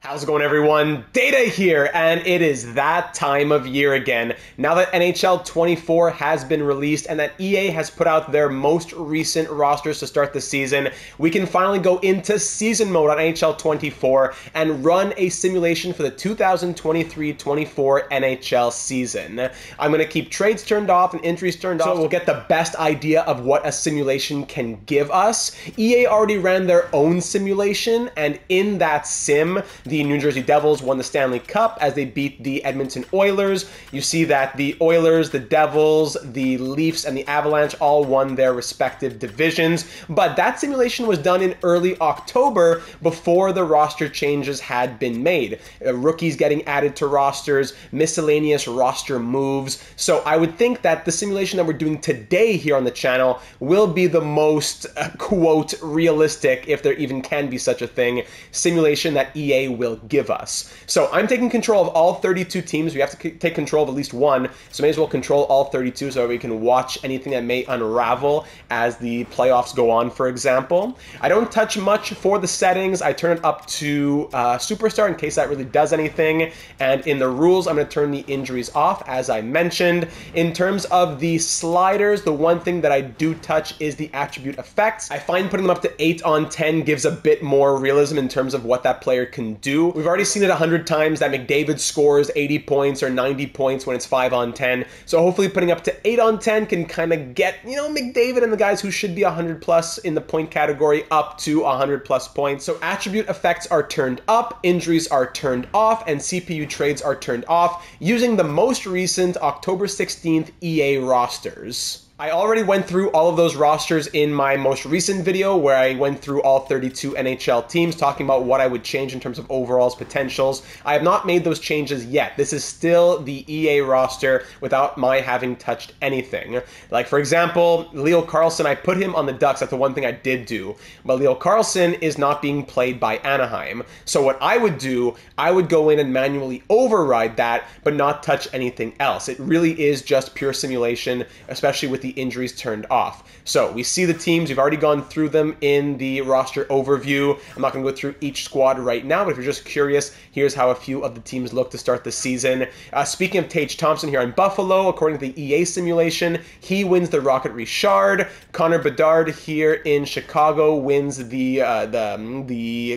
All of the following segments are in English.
How's it going, everyone? Data here, and it is that time of year again. Now that NHL 24 has been released and that EA has put out their most recent rosters to start the season, we can finally go into season mode on NHL 24 and run a simulation for the 2023-24 NHL season. I'm going to keep trades turned off and injuries turned off so we'll get the best idea of what a simulation can give us. EA already ran their own simulation, and in that sim, the New Jersey Devils won the Stanley Cup as they beat the Edmonton Oilers. You see that the Oilers, the Devils, the Leafs, and the Avalanche all won their respective divisions. But that simulation was done in early October before the roster changes had been made. Rookies getting added to rosters, miscellaneous roster moves. So I would think that the simulation that we're doing today here on the channel will be the most, quote, realistic, if there even can be such a thing, simulation that EA will give us. So I'm taking control of all 32 teams. We have to take control of at least one, so may as well control all 32 so we can watch anything that may unravel as the playoffs go on, for example. I don't touch much for the settings. I turn it up to Superstar in case that really does anything, and in the rules I'm going to turn the injuries off, as I mentioned. In terms of the sliders, the one thing that I do touch is the attribute effects. I find putting them up to 8 on 10 gives a bit more realism in terms of what that player can do. We've already seen it 100 times that McDavid scores 80 points or 90 points when it's 5 on 10. So hopefully putting up to 8 on 10 can kind of get, McDavid and the guys who should be 100 plus in the point category up to 100 plus points. So attribute effects are turned up, injuries are turned off, and CPU trades are turned off using the most recent October 16th EA rosters. I already went through all of those rosters in my most recent video where I went through all 32 NHL teams talking about what I would change in terms of overalls potentials. I have not made those changes yet. This is still the EA roster without my having touched anything. Like, for example, Leo Carlsson, I put him on the Ducks. That's the one thing I did do. But Leo Carlsson is not being played by Anaheim. So what I would do, I would go in and manually override that, but not touch anything else. It really is just pure simulation, especially with the injuries turned off. So we see the teams. We've already gone through them in the roster overview. I'm not going to go through each squad right now, but if you're just curious, here's how a few of the teams look to start the season. Speaking of Tage Thompson here in Buffalo, according to the EA simulation, he wins the Rocket Richard. Connor Bedard here in Chicago wins the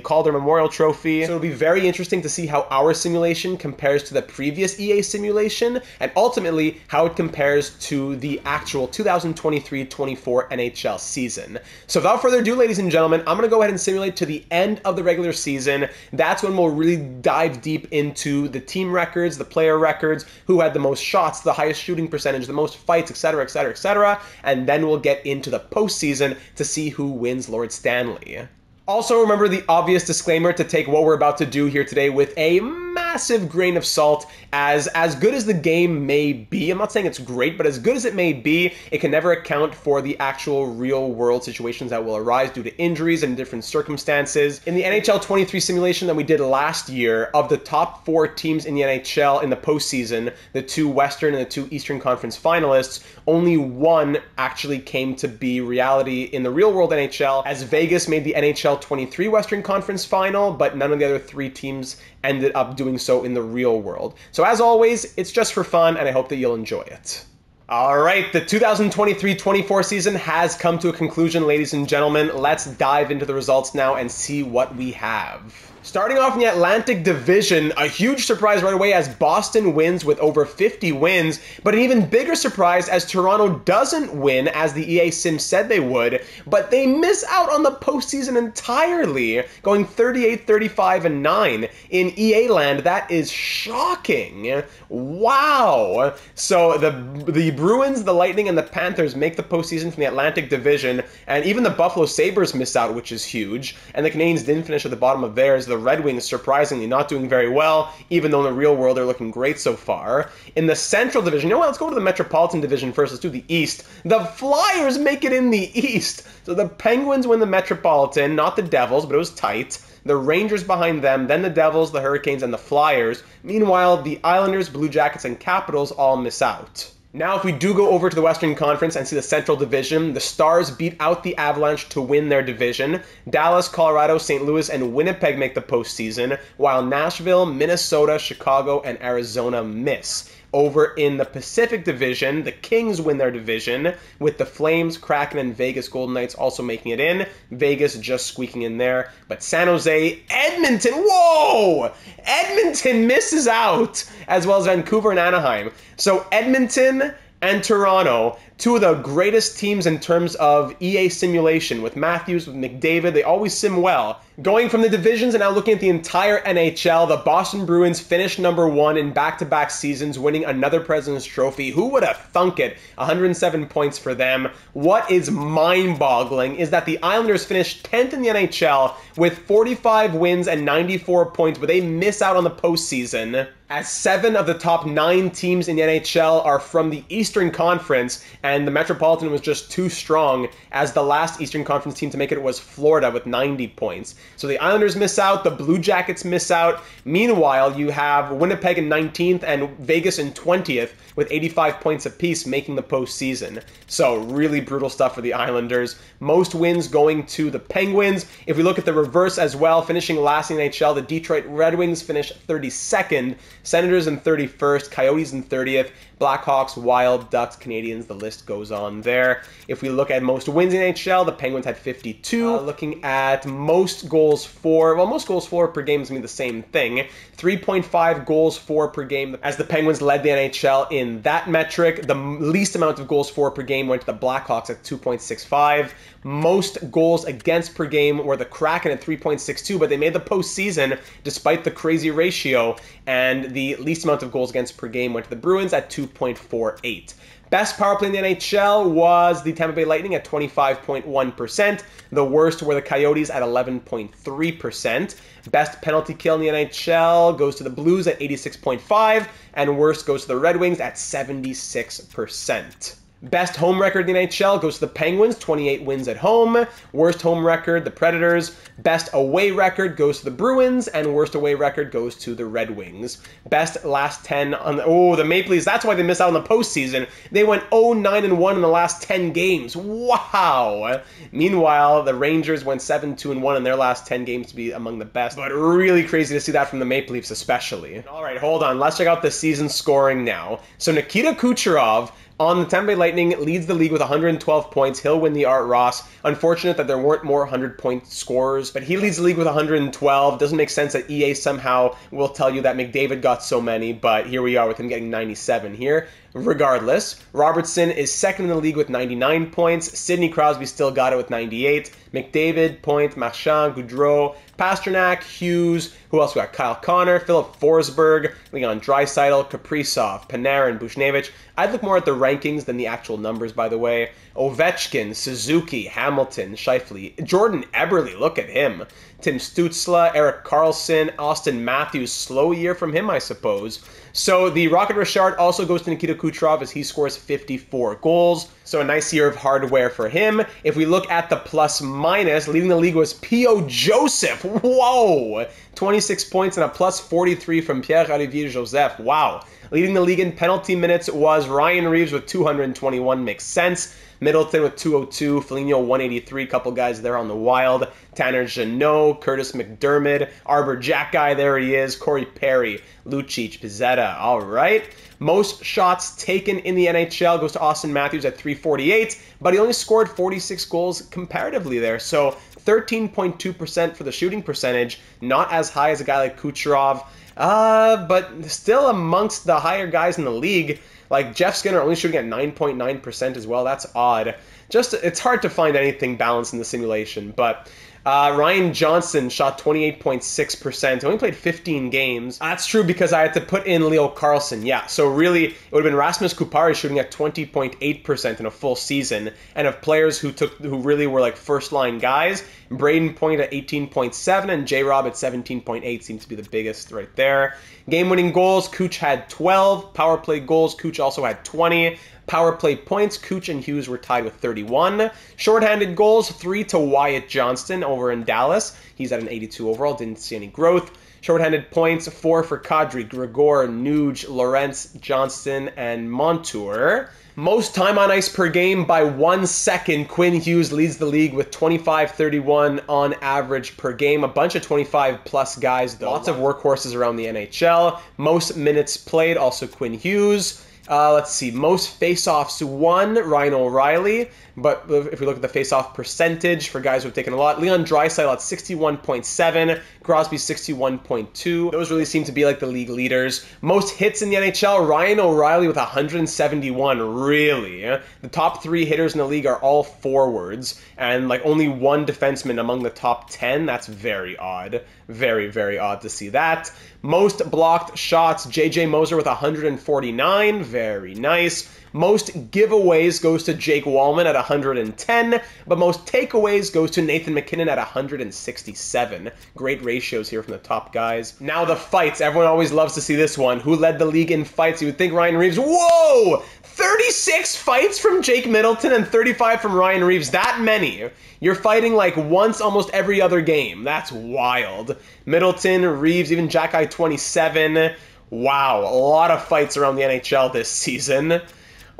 Calder Memorial Trophy. So it'll be very interesting to see how our simulation compares to the previous EA simulation, and ultimately how it compares to the actual 2023-24 NHL season. So without further ado, ladies and gentlemen, I'm going to go ahead and simulate to the end of the regular season. That's when we'll really dive deep into the team records, the player records, who had the most shots, the highest shooting percentage, the most fights, etc., etc., etc., and then we'll get into the postseason to see who wins Lord Stanley. Also, remember the obvious disclaimer to take what we're about to do here today with a massive grain of salt. As good as the game may be, I'm not saying it's great, but as good as it may be, it can never account for the actual real-world situations that will arise due to injuries and different circumstances. In the NHL 23 simulation that we did last year, of the top 4 teams in the NHL in the postseason, the 2 Western and the 2 Eastern Conference finalists, only one actually came to be reality in the real-world NHL, as Vegas made the NHL 23 Western Conference final, but none of the other 3 teams ended up doing so in the real world. So as always, it's just for fun, and I hope that you'll enjoy it. All right, the 2023-24 season has come to a conclusion, ladies and gentlemen. Let's dive into the results now and see what we have. Starting off in the Atlantic Division, a huge surprise right away as Boston wins with over 50 wins, but an even bigger surprise as Toronto doesn't win as the EA Sim said they would, but they miss out on the postseason entirely, going 38-35-9. In EA land, that is shocking. Wow. So the Bruins, the Lightning, and the Panthers make the postseason from the Atlantic Division, and even the Buffalo Sabres miss out, which is huge, and the Canadiens didn't finish at the bottom of theirs. The Red Wings surprisingly not doing very well, even though in the real world they're looking great so far. In the Central Division, you know what, let's go to the Metropolitan Division first. Let's do the East. The Flyers make it in the East. So the Penguins win the Metropolitan, not the Devils, but it was tight. The Rangers behind them, then the Devils, the Hurricanes, and the Flyers. Meanwhile, the Islanders, Blue Jackets, and Capitals all miss out. Now, if we do go over to the Western Conference and see the Central Division, the Stars beat out the Avalanche to win their division. Dallas, Colorado, St. Louis, and Winnipeg make the postseason, while Nashville, Minnesota, Chicago, and Arizona miss. Over in the Pacific Division, the Kings win their division, with the Flames, Kraken, and Vegas Golden Knights also making it in. Vegas just squeaking in there. But San Jose, Edmonton, whoa! Edmonton misses out, as well as Vancouver and Anaheim. So Edmonton and Toronto, two of the greatest teams in terms of EA simulation, with Matthews, with McDavid, they always sim well. Going from the divisions and now looking at the entire NHL, the Boston Bruins finished #1 in back-to-back seasons, winning another President's Trophy. Who would have thunk it? 107 points for them. What is mind-boggling is that the Islanders finished 10th in the NHL with 45 wins and 94 points, but they miss out on the postseason, as 7 of the top 9 teams in the NHL are from the Eastern Conference, and the Metropolitan was just too strong, as the last Eastern Conference team to make it was Florida with 90 points. So the Islanders miss out, the Blue Jackets miss out. Meanwhile, you have Winnipeg in 19th and Vegas in 20th with 85 points apiece making the postseason. So really brutal stuff for the Islanders. Most wins going to the Penguins. If we look at the reverse as well, finishing last in the NHL, the Detroit Red Wings finish 32nd, Senators in 31st, Coyotes in 30th, Blackhawks, Wild, Ducks, Canadians, the list goes on there. If we look at most wins in NHL, the Penguins had 52. Looking at most goals for, well, most goals for per game is going to be the same thing. 3.5 goals for per game, as the Penguins led the NHL in that metric. The least amount of goals for per game went to the Blackhawks at 2.65. Most goals against per game were the Kraken at 3.62, but they made the postseason despite the crazy ratio, and the least amount of goals against per game went to the Bruins at 2.48. Best power play in the NHL was the Tampa Bay Lightning at 25.1%. The worst were the Coyotes at 11.3%. Best penalty kill in the NHL goes to the Blues at 86.5%, and worst goes to the Red Wings at 76%. Best home record in the NHL goes to the Penguins, 28 wins at home. Worst home record, the Predators. Best away record goes to the Bruins, and worst away record goes to the Red Wings. Best last 10 on the Maple Leafs. That's why they missed out on the postseason. They went 0-9-1 in the last 10 games. Wow. Meanwhile, the Rangers went 7-2-1 in their last 10 games to be among the best. But really crazy to see that from the Maple Leafs especially. All right, hold on. Let's check out the season scoring now. So Nikita Kucherov on the Tampa Bay Lightning leads the league with 112 points. He'll win the Art Ross. Unfortunate that there weren't more 100-point scorers, but he leads the league with 112. Doesn't make sense that EA somehow will tell you that McDavid got so many, but here we are with him getting 97 here. Regardless, Robertson is second in the league with 99 points. Sidney Crosby still got it with 98. McDavid, Point, Marchand, Goudreau, Pasternak, Hughes. Who else we got? Kyle Connor, Philip Forsberg, Leon Draisaitl, Kaprizov, Panarin, Buchnevich. I'd look more at the rankings than the actual numbers, by the way. Ovechkin, Suzuki, Hamilton, Scheifele, Jordan Eberle, look at him. Tim Stützle, Erik Karlsson, Austin Matthews, slow year from him, I suppose. So the Rocket Richard also goes to Nikita Kucherov as he scores 54 goals. So a nice year of hardware for him. If we look at the plus-minus, leading the league was P.O. Joseph. Whoa! 26 points and a plus 43 from Pierre-Olivier Joseph. Wow. Leading the league in penalty minutes was Ryan Reeves with 221. Makes sense. Middleton with 202, Foligno 183, couple guys there on the Wild, Tanner Jeannot, Curtis McDermott, Arbor Jack guy, there he is, Corey Perry, Lucic, Pizzetta, all right. Most shots taken in the NHL goes to Austin Matthews at 348, but he only scored 46 goals comparatively there, so 13.2% for the shooting percentage, not as high as a guy like Kucherov, but still amongst the higher guys in the league. Like Jeff Skinner only shooting at 9.9% as well. That's odd. Just it's hard to find anything balanced in the simulation. But Ryan Johnson shot 28.6%. He only played 15 games. That's true because I had to put in Leo Carlsson. Yeah, so really it would have been Rasmus Kupari shooting at 20.8% in a full season. And of players who really were like first line guys, Braden Point at 18.7 and J-Rob at 17.8 seems to be the biggest right there. Game-winning goals, Cooch had 12. Power play goals, Cooch also had 20. Power play points, Cooch and Hughes were tied with 31. Shorthanded goals, 3 to Wyatt Johnston over in Dallas. He's at an 82 overall, didn't see any growth. Shorthanded points, 4 for Kadri, Gregor, Nuge, Lorentz, Johnston, and Montour. Most time on ice per game by 1 second. Quinn Hughes leads the league with 25-31 on average per game. A bunch of 25-plus guys, though. Lots of workhorses around the NHL. Most minutes played, also Quinn Hughes. Let's see, most face-offs won, Ryan O'Reilly. But if we look at the face-off percentage for guys who have taken a lot, Leon Draisaitl at 61.7, Crosby 61.2. Those really seem to be like the league leaders. Most hits in the NHL, Ryan O'Reilly with 171, really. The top 3 hitters in the league are all forwards, and like only 1 defenseman among the top 10. That's very odd. Very, very odd to see that. Most blocked shots, JJ Moser with 149, very nice. Most giveaways goes to Jake Wallman at 110, but most takeaways goes to Nathan MacKinnon at 167. Great ratios here from the top guys. Now the fights. Everyone always loves to see this one. Who led the league in fights? You would think Ryan Reeves. Whoa! 36 fights from Jake Middleton and 35 from Ryan Reeves. That many. You're fighting like once almost every other game. That's wild. Middleton, Reeves, even Jack-Eye 27. Wow, a lot of fights around the NHL this season.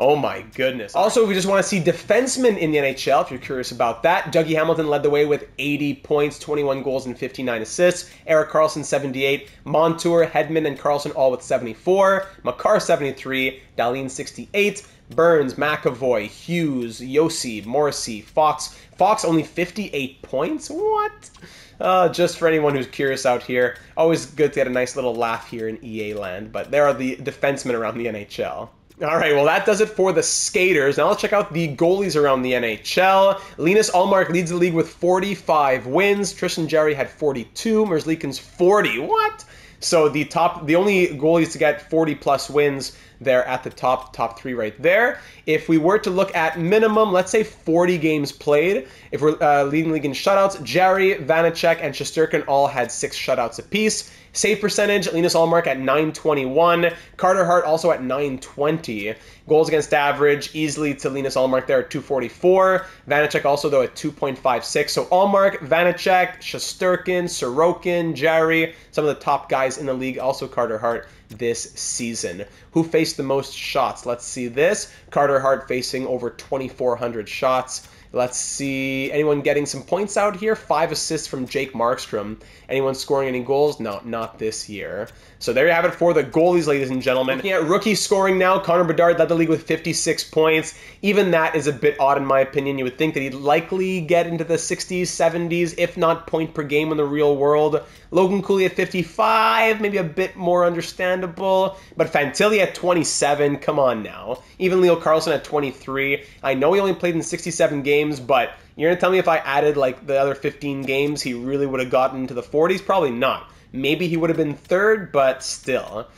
Oh my goodness. Also, if we just want to see defensemen in the NHL, if you're curious about that, Dougie Hamilton led the way with 80 points, 21 goals, and 59 assists. Erik Karlsson, 78. Montour, Hedman, and Karlsson all with 74. Makar, 73. Dahlin, 68. Burns, McAvoy, Hughes, Yossi, Morrissey, Fox. Fox only 58 points? What? Just for anyone who's curious out here, always good to get a nice little laugh here in EA land, but there are the defensemen around the NHL. All right, well, that does it for the skaters. Now let's check out the goalies around the NHL. Linus Ullmark leads the league with 45 wins. Tristan Jarry had 42. Merzlikins 40. What? So the only goalies to get 40-plus wins, they're at the top 3 right there. If we were to look at minimum, let's say 40 games played, if we're leading the league in shutouts, Jarry, Vanacek, and Shesterkin all had 6 shutouts apiece. Save percentage, Linus Ullmark at 921. Carter Hart also at 920. Goals against average, easily to Linus Ullmark there at 244. Vanacek also, though, at 2.56. So Ullmark, Vanacek, Shesterkin, Sorokin, Jarry, some of the top guys in the league. Also Carter Hart this season. Who faced the most shots? Let's see this. Carter Hart facing over 2,400 shots. Let's see, anyone getting some points out here? 5 assists from Jake Markstrom. Anyone scoring any goals? No, not this year. So there you have it for the goalies, ladies and gentlemen. Looking at rookie scoring now, Connor Bedard led the league with 56 points. Even that is a bit odd in my opinion. You would think that he'd likely get into the 60s, 70s, if not point per game in the real world. Logan Cooley at 55, maybe a bit more understandable. But Fantilli at 27, come on now. Even Leo Carlsson at 23. I know he only played in 67 games, but you're going to tell me if I added like the other 15 games, he really would have gotten into the 40s? Probably not. Maybe he would have been third, but still.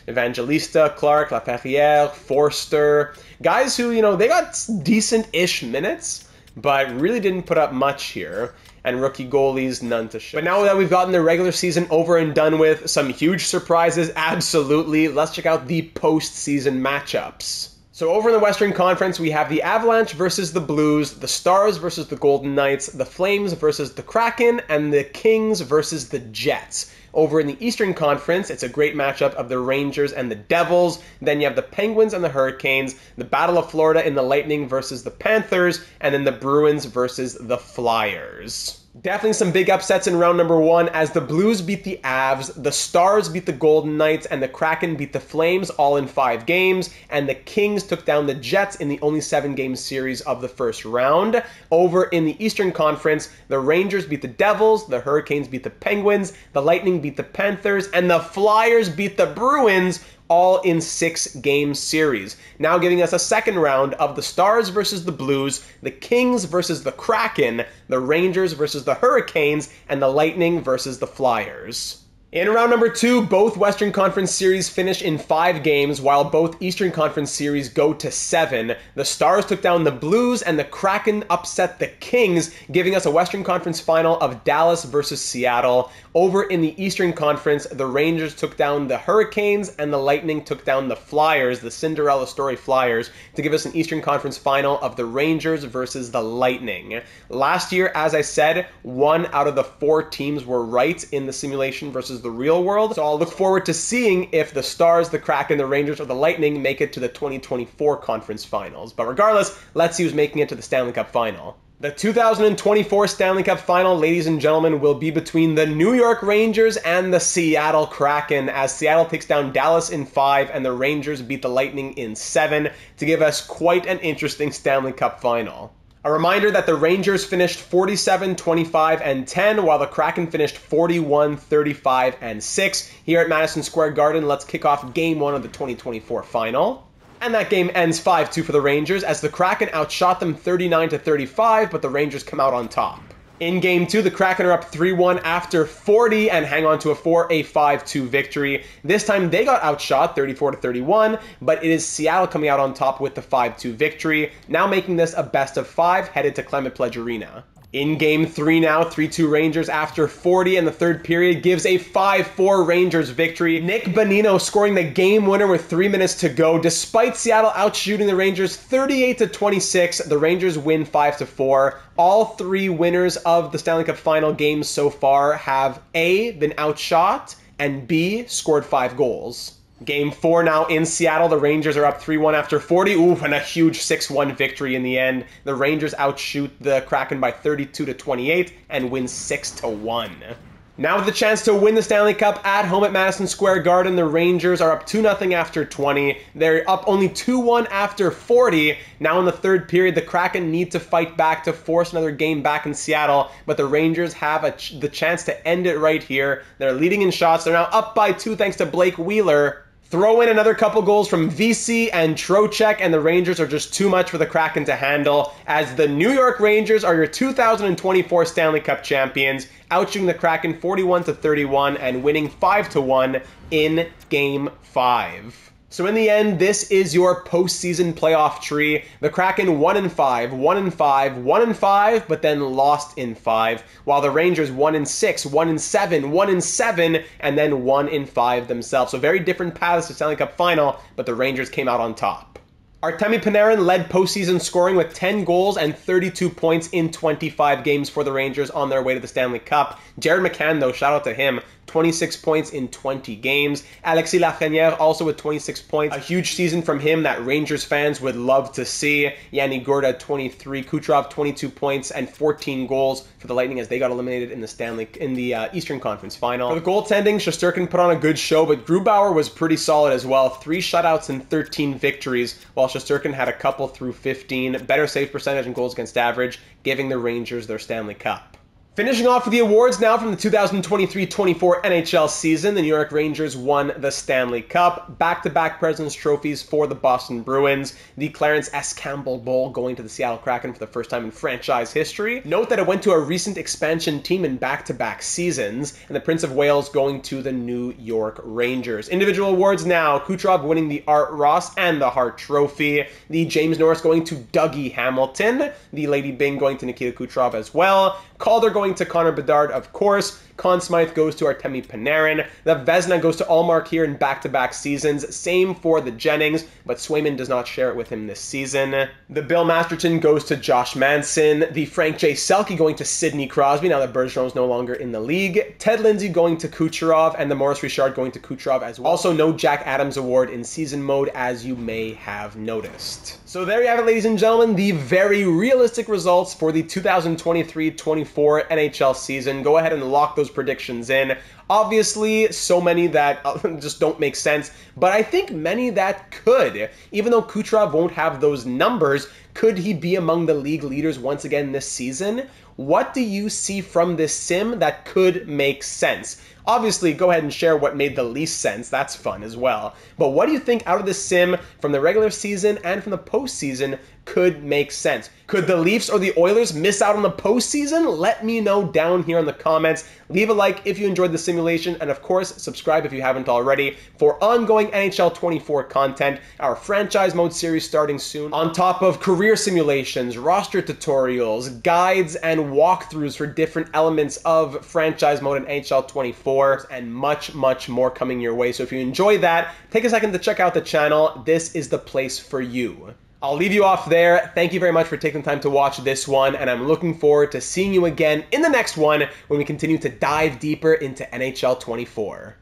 Evangelista, Clark, Laferriere, Forster. Guys who, you know, they got decent-ish minutes, but really didn't put up much here. And rookie goalies, none to show. But now that we've gotten the regular season over and done with, some huge surprises, absolutely. Let's check out the postseason matchups. So over in the Western Conference, we have the Avalanche versus the Blues, the Stars versus the Golden Knights, the Flames versus the Kraken, and the Kings versus the Jets. Over in the Eastern Conference, it's a great matchup of the Rangers and the Devils. Then you have the Penguins and the Hurricanes, the Battle of Florida in the Lightning versus the Panthers, and then the Bruins versus the Flyers. Definitely some big upsets in round number 1 as the Blues beat the Avs, the Stars beat the Golden Knights, and the Kraken beat the Flames all in 5 games, and the Kings took down the Jets in the only 7-game series of the first round. Over in the Eastern Conference, the Rangers beat the Devils, the Hurricanes beat the Penguins, the Lightning beat the Panthers, and the Flyers beat the Bruins, all in 6-game series. Now giving us a second round of the Stars versus the Blues, the Kings versus the Kraken, the Rangers versus the Hurricanes, and the Lightning versus the Flyers. In round number 2, both Western Conference series finish in 5 games, while both Eastern Conference series go to 7. The Stars took down the Blues, and the Kraken upset the Kings, giving us a Western Conference final of Dallas versus Seattle. Over in the Eastern Conference, the Rangers took down the Hurricanes, and the Lightning took down the Flyers, the Cinderella story Flyers, to give us an Eastern Conference final of the Rangers versus the Lightning. Last year, as I said, 1 out of the 4 teams were right in the simulation versus versus the real world. So I'll look forward to seeing if the Stars, the Kraken, the Rangers, or the Lightning make it to the 2024 conference finals. But regardless, let's see who's making it to the Stanley Cup final. The 2024 Stanley Cup final, ladies and gentlemen, will be between the New York Rangers and the Seattle Kraken, as Seattle takes down Dallas in 5 and the Rangers beat the Lightning in 7 to give us quite an interesting Stanley Cup final. A reminder that the Rangers finished 47, 25, and 10, while the Kraken finished 41, 35, and 6. Here at Madison Square Garden, let's kick off Game 1 of the 2024 final. And that game ends 5-2 for the Rangers, as the Kraken outshot them 39-35, but the Rangers come out on top. In Game 2, the Kraken are up 3-1 after 40 and hang on to a 5-2 victory. This time they got outshot 34-31, but it is Seattle coming out on top with the 5-2 victory, now making this a best of 5 headed to Clement Pledge Arena. In Game 3 now, 3-2 Rangers after 40 in the third period gives a 5-4 Rangers victory. Nick Bonino scoring the game winner with 3 minutes to go. Despite Seattle outshooting the Rangers 38-26, the Rangers win 5-4. All 3 winners of the Stanley Cup final games so far have A, been outshot, and B, scored 5 goals. Game 4 now in Seattle. The Rangers are up 3-1 after 40. Ooh, and a huge 6-1 victory in the end. The Rangers outshoot the Kraken by 32-28 and win 6-1. Now with the chance to win the Stanley Cup at home at Madison Square Garden, the Rangers are up 2-0 after 20. They're up only 2-1 after 40. Now in the third period, the Kraken need to fight back to force another game back in Seattle, but the Rangers have the chance to end it right here. They're leading in shots. They're now up by 2 thanks to Blake Wheeler. Throw in another couple goals from VC and Trocheck, and the Rangers are just too much for the Kraken to handle, as the New York Rangers are your 2024 Stanley Cup champions, outshooting the Kraken 41-31 and winning 5-1 in Game 5. So in the end, this is your postseason playoff tree. The Kraken 1-5, 1-5, 1-5, but then lost in 5, while the Rangers 1-6, 1-7, 1-7, and then 1-5 themselves. So very different paths to Stanley Cup final, but the Rangers came out on top. Artemi Panarin led postseason scoring with 10 goals and 32 points in 25 games for the Rangers on their way to the Stanley Cup. Jared McCann, though, shout out to him, 26 points in 20 games. Alexis Lafrenière also with 26 points. A huge season from him that Rangers fans would love to see. Yanni Gourde 23, Kucherov 22 points and 14 goals for the Lightning as they got eliminated in the Eastern Conference Final. For the goaltending, Shesterkin put on a good show, but Grubauer was pretty solid as well. 3 shutouts and 13 victories, while Shesterkin had a couple through 15. Better save percentage and goals against average, giving the Rangers their Stanley Cup. Finishing off with the awards now from the 2023-24 NHL season, the New York Rangers won the Stanley Cup. Back-to-back President's Trophies for the Boston Bruins. The Clarence S. Campbell Bowl going to the Seattle Kraken for the first time in franchise history. Note that it went to a recent expansion team in back-to-back seasons, and the Prince of Wales going to the New York Rangers. Individual awards now, Kucherov winning the Art Ross and the Hart Trophy. The James Norris going to Dougie Hamilton. The Lady Byng going to Nikita Kucherov as well. Calder going to Connor Bedard, of course. Conn Smythe goes to Artemi Panarin. The Vezina goes to Ullmark here in back-to-back seasons. Same for the Jennings, but Swayman does not share it with him this season. The Bill Masterton goes to Josh Manson. The Frank J. Selke going to Sidney Crosby, now that Bergeron is no longer in the league. Ted Lindsay going to Kucherov, and the Maurice Richard going to Kucherov as well. Also, no Jack Adams award in season mode, as you may have noticed. So there you have it, ladies and gentlemen, the very realistic results for the 2023-24 NHL season. Go ahead and lock those predictions in. Obviously, so many that just don't make sense, but I think many that could. Even though Kucherov won't have those numbers, could he be among the league leaders once again this season? What do you see from this sim that could make sense? Obviously, go ahead and share what made the least sense. That's fun as well. But what do you think out of the sim from the regular season and from the postseason could make sense? Could the Leafs or the Oilers miss out on the postseason? Let me know down here in the comments. Leave a like if you enjoyed the simulation, and of course, subscribe if you haven't already for ongoing NHL 24 content, our franchise mode series starting soon, on top of career simulations, roster tutorials, guides, and walkthroughs for different elements of franchise mode and NHL 24, and much, much more coming your way. So if you enjoy that, take a second to check out the channel. This is the place for you. I'll leave you off there. Thank you very much for taking the time to watch this one, and I'm looking forward to seeing you again in the next one when we continue to dive deeper into NHL 24.